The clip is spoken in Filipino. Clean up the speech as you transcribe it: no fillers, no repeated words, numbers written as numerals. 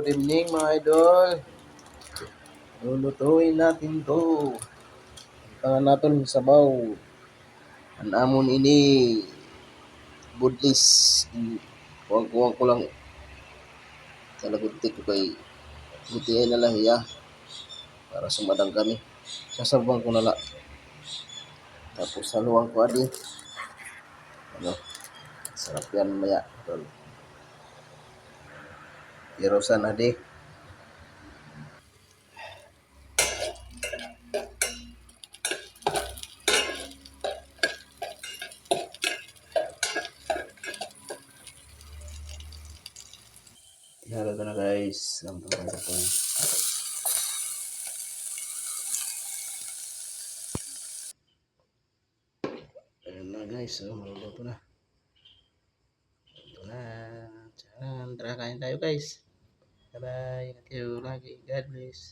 Good evening mga idol. Lulutuin natin to. Ipangan natin sabaw. Ang amon ini budlis. Kuwang-kuwang ko lang. Talaguntik ko kay butihin na lahiya para sumadang kami. Sasabang ko na la. Tapos haluan ko adi. Ano? Sarap yan maya. Irosan adi. Ihalo ko na guys. Gampang ko po. Ayan na guys. So, maluluto na. Ito na. Tara, kain tayo guys. Bye-bye. Ingat kayo lagi. God bless.